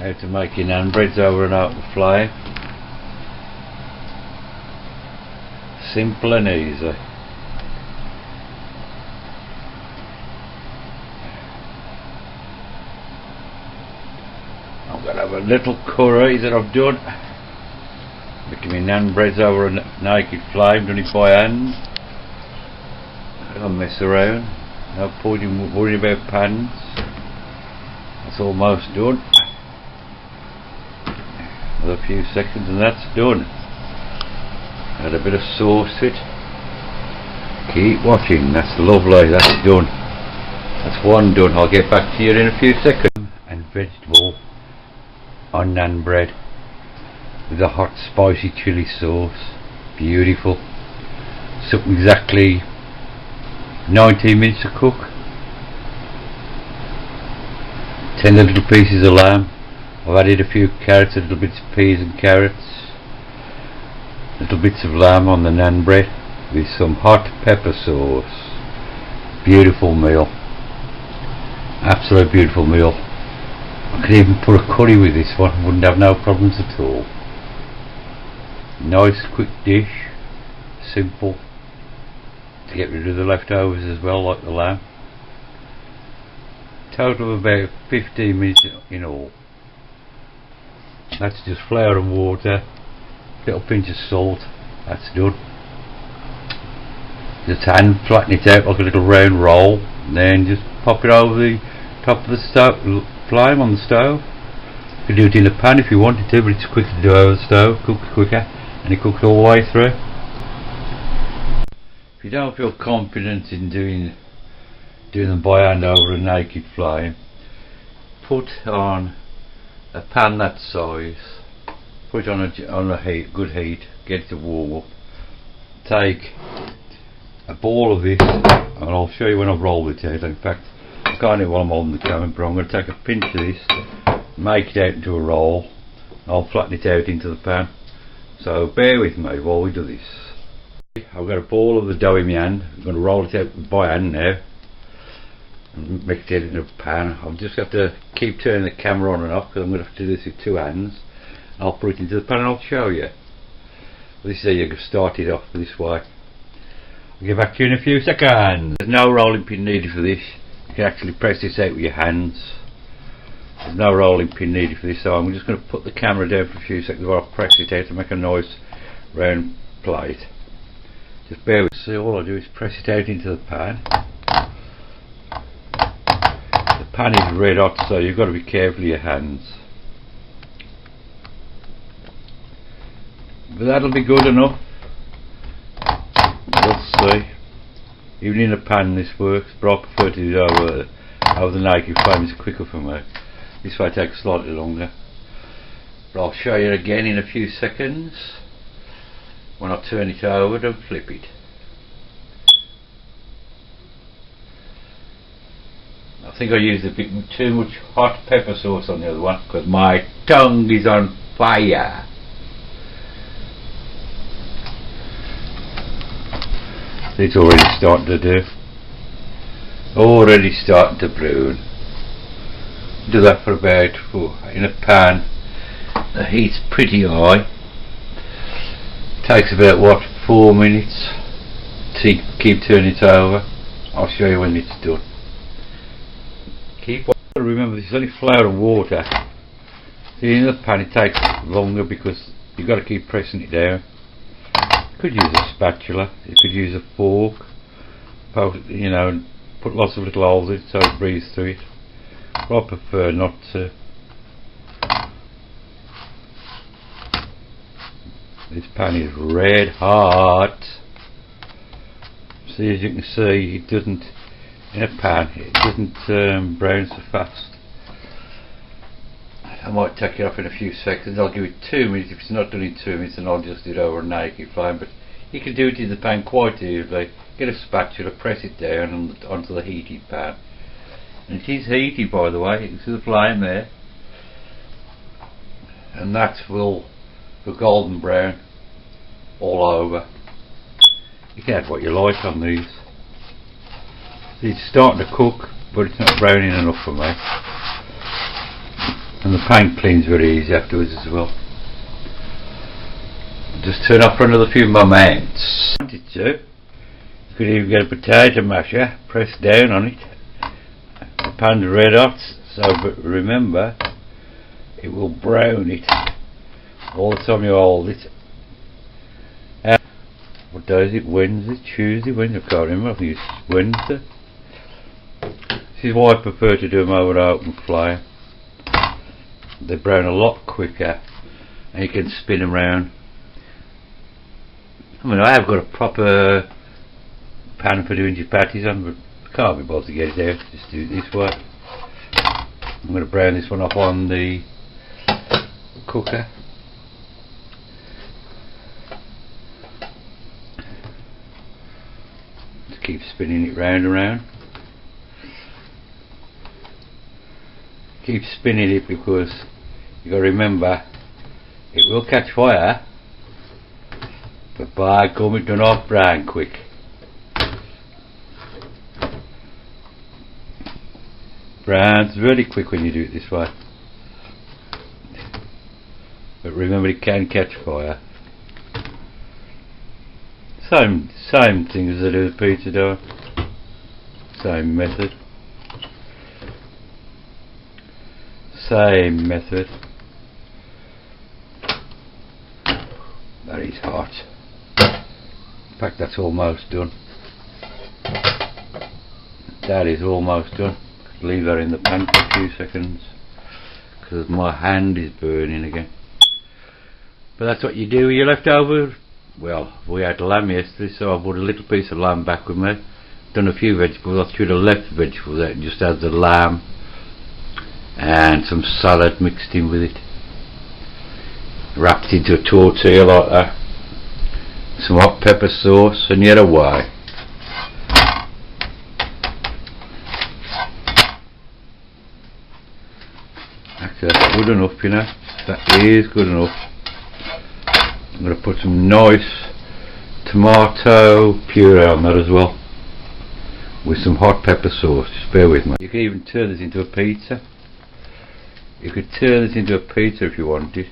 How to make your naan breads over an open flame. Simple and easy. I'm going to have a little curry that I've done. Making my naan breads over a naked flame, done it by hand. I don't mess around. No point in worrying about pans. That's almost done. Another few seconds and that's done. Add a bit of sauce to it. Keep watching. That's lovely. That's done. That's one done. I'll get back to you in a few seconds. And vegetable on naan bread with a hot spicy chili sauce. Beautiful. Took exactly 19 minutes to cook. 10 little pieces of lamb. I've added a few carrots, a little bits of peas and carrots, little bits of lamb on the naan bread with some hot pepper sauce. Beautiful meal. Absolute beautiful meal. I could even put a curry with this one, wouldn't have no problems at all. Nice quick dish, simple, to get rid of the leftovers as well, like the lamb. Total of about 15 minutes in all. That's just flour and water, little pinch of salt. That's done. Just hand flatten it out like a little round roll, and then just pop it over the top of the stove, flame on the stove. You could do it in a pan if you wanted to, but it's quicker to do over the stove, cooks quicker, and it cooks all the way through. If you don't feel confident in doing them by hand over a naked flame, put on a pan that size, put it on a good heat, get it to warm up. Take a ball of this, and I'll show you when I've rolled it out. In fact, I can't do it while I'm holding the camera, but I'm going to take a pinch of this, make it out into a roll. I'll flatten it out into the pan. So bear with me while we do this. I've got a ball of the dough in my hand. I'm going to roll it out by hand now and mix it in a pan. I'll just have to keep turning the camera on and off because I'm going to have to do this with two hands. I'll put it into the pan and I'll show you. This is how you start it off this way. I'll get back to you in a few seconds. There's no rolling pin needed for this. You can actually press this out with your hands. There's no rolling pin needed for this, so I'm just going to put the camera down for a few seconds while I press it out to make a nice round plate. Just bear with me. See, all I do is press it out into the pan. The pan is red hot, so you've got to be careful of your hands. But that'll be good enough. We'll see. Even in a pan this works, but I prefer to do it over the naked flame. It's quicker for me. This way takes slightly longer. But I'll show you again in a few seconds when I turn it over and flip it. I think I used a bit too much hot pepper sauce on the other one because my tongue is on fire. It's already starting to do. Already starting to brown. Do that for about, in a pan, the heat's pretty high. Takes about 4 minutes to keep turning it over. I'll show you when it's done. Remember, this is only flour and water. See, in the pan it takes longer because you've got to keep pressing it down. You could use a spatula, you could use a fork, you know, put lots of little holes in it so it breathes through it. But I prefer not to. This pan is red hot. See, as you can see, it doesn't, in a pan, it doesn't brown so fast. I might take it off in a few seconds. I'll give it 2 minutes. If it's not done in 2 minutes, then I'll just do it over a naked flame. But you can do it in the pan quite easily. Get a spatula, press it down onto the heated pan. And it is heated, by the way. You can see the flame there. And that will go golden brown all over. You can add what you like on these. It's starting to cook, but it's not browning enough for me. And the paint cleans very easy afterwards as well. Just turn off for another few moments. Wanted to. You could even get a potato masher, press down on it. The pan's red hot, so but remember, it will brown it all the time you hold it. What day is it? Wednesday? Tuesday? Wednesday? I can't remember. I think it's Wednesday. This is why I prefer to do them over an open flame. They brown a lot quicker and you can spin them round. I mean, I have got a proper pan for doing chapatis on, but I can't be bothered to get it out. Just do it this way. I'm going to brown this one up on the cooker. Just keep spinning it round and round. Keep spinning it because you got to remember it will catch fire, but by gum it done off brown quick. Browns really quick when you do it this way, but remember it can catch fire. Same thing as I do with pizza dough. Same method. Same method. That is hot. In fact, that's almost done. That is almost done. Leave that in the pan for a few seconds because my hand is burning again. But that's what you do with your leftover. Well, we had lamb yesterday, so I brought a little piece of lamb back with me. Done a few vegetables. I should have left the vegetables out and just had the lamb and some salad mixed in with it, wrapped into a tortilla like that, some hot pepper sauce, and yet away. That's good enough, you know. That is good enough. I'm going to put some nice tomato puree on that as well, with some hot pepper sauce. Just bear with me. You can even turn this into a pizza. You could turn this into a pizza if you wanted.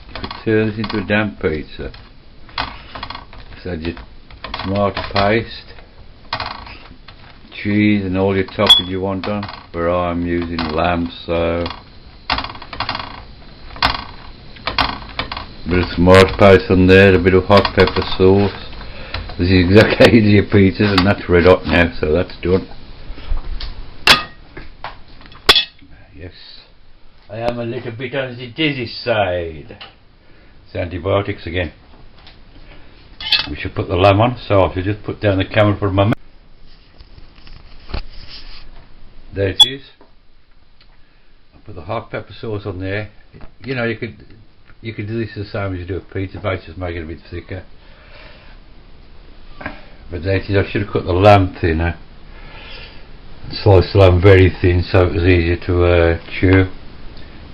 You could turn this into a damn pizza. So just tomato paste, cheese and all your toppings you want on. Where I'm using lamb, so a bit of tomato paste on there, a bit of hot pepper sauce. This is exactly how you do your pizzas, and that's red hot now, so that's done. Yes, I am a little bit on the dizzy side. It's antibiotics again. We should put the lamb on, so I should just put down the camera for a moment. There it is. I put the hot pepper sauce on there. You know, you could do this the same as you do a pizza base, just make it a bit thicker. But there it is. I should have cut the lamb thinner. Sliced the lamb very thin so it was easier to chew,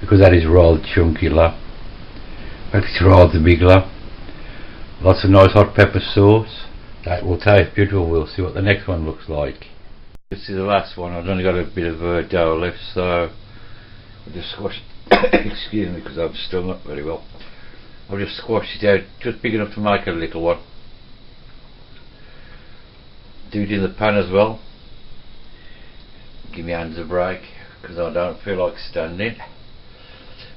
because that is rather chunky lamb. In fact, it's rather big lamb. Lots of nice hot pepper sauce. That will taste beautiful. We'll see what the next one looks like. This is the last one. I've only got a bit of dough left, so I'll just squash excuse me, because I've still not very well. I'll just squash it out, just big enough to make a little one. Do it in the pan as well. Give my hands a break because I don't feel like standing.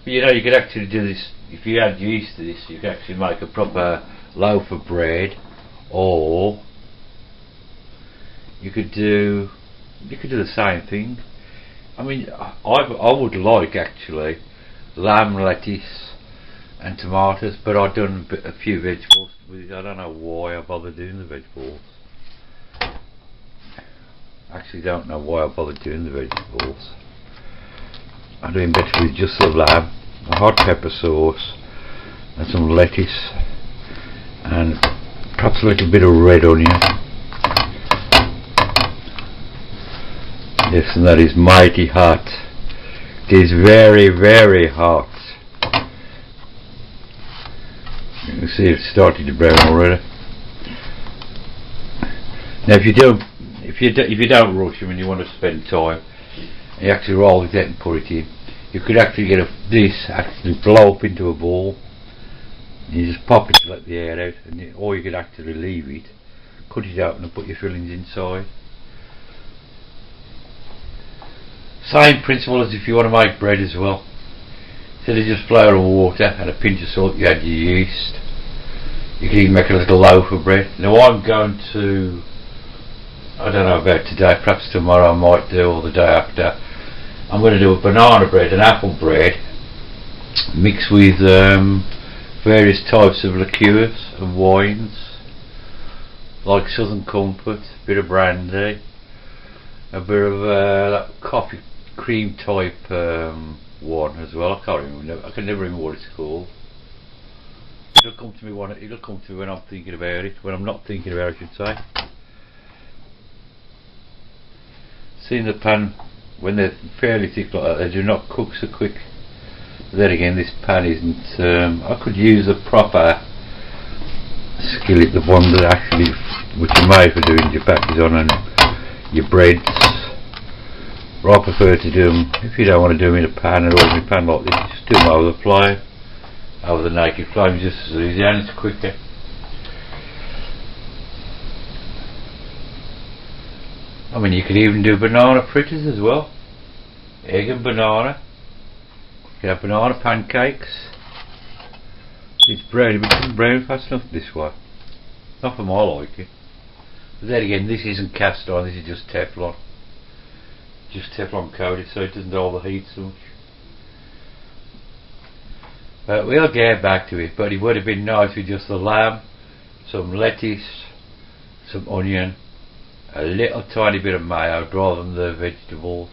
But you know, you could actually do this if you add yeast to this. You could actually make a proper loaf of bread, or you could do the same thing. I mean, I would like actually lamb, lettuce and tomatoes, but I've done a few vegetables with it. I don't know why I bothered doing the vegetables. I actually don't know why I bothered doing the vegetables. I'm doing better with just the lamb, a hot pepper sauce and some lettuce and perhaps a little bit of red onion. Yes, and that is mighty hot. It is very, very hot. You can see it's starting to brown already. Now if you don't rush, I mean, you want to spend time, You actually roll it out and put it in. You could actually get this actually blow up into a ball. You just pop it to let the air out, or you could actually leave it, cut it out and put your fillings inside. Same principle as if you want to make bread as well. Instead of just flour and water and a pinch of salt, you add your yeast. You can even make a little loaf of bread. Now I'm going to, I don't know about today, perhaps tomorrow I might do, or the day after, I'm going to do a banana bread, an apple bread, mixed with various types of liqueurs and wines, like Southern Comfort, a bit of brandy, a bit of that coffee cream type one as well. I can't remember. I can never remember what it's called. It'll come to me when I'm thinking about it. When I'm not thinking about it, I should say. See, in the pan, when they're fairly thick like that, they do not cook so quick. But then again, this pan isn't. I could use a proper skillet, the one that actually, which are made for doing your patties on and your breads. But I prefer to do them, if you don't want to do them in a pan, an ordinary pan like this, just do them over the flame, over the naked flame, just as easy and it's quicker. I mean, you could even do banana fritters as well. Egg and banana. You can have banana pancakes. It's brown, but it doesn't brown fast enough this way. Not for my liking. But then again, this isn't cast iron, this is just Teflon. Just Teflon coated, so it doesn't hold the heat so much. But we'll get back to it. But it would have been nice with just the lamb, some lettuce, some onion, a little tiny bit of mayo rather than the vegetables.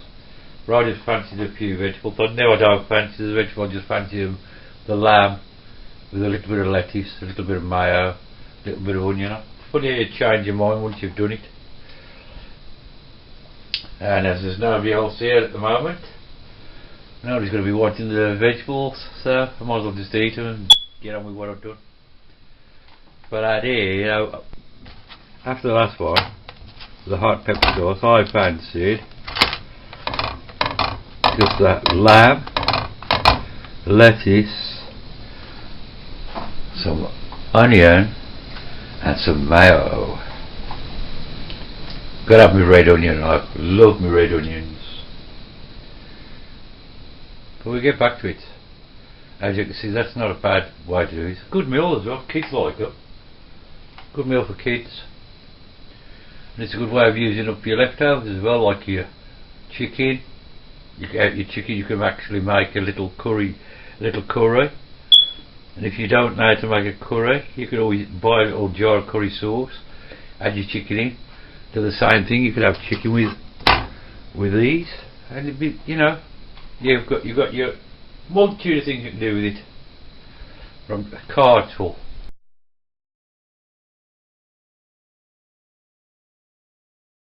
But I just fancied a few vegetables. But no, I don't fancy the vegetables, I just fancy the lamb with a little bit of lettuce, a little bit of mayo, a little bit of onion. Funny how you change your mind once you've done it. And as there's nobody else here at the moment, nobody's going to be watching the vegetables, so I might as well just eat them and get on with what I've done. But I did, you know, after the last one, the hot pepper sauce, I fancied just that lamb, lettuce, some onion and some mayo. Gotta have my red onion, I love my red onions. But we'll get back to it. As you can see, that's not a bad way to do it. It's a good meal as well, kids like it. Good meal for kids. And it's a good way of using up your leftovers as well, like your chicken. You can have your chicken, you can actually make a little curry. And if you don't know how to make a curry, you can always buy a little jar of curry sauce, add your chicken in, do the same thing. You could have chicken with these, and it'd be, you know, you've got your multitude of things you can do with it. From a card full.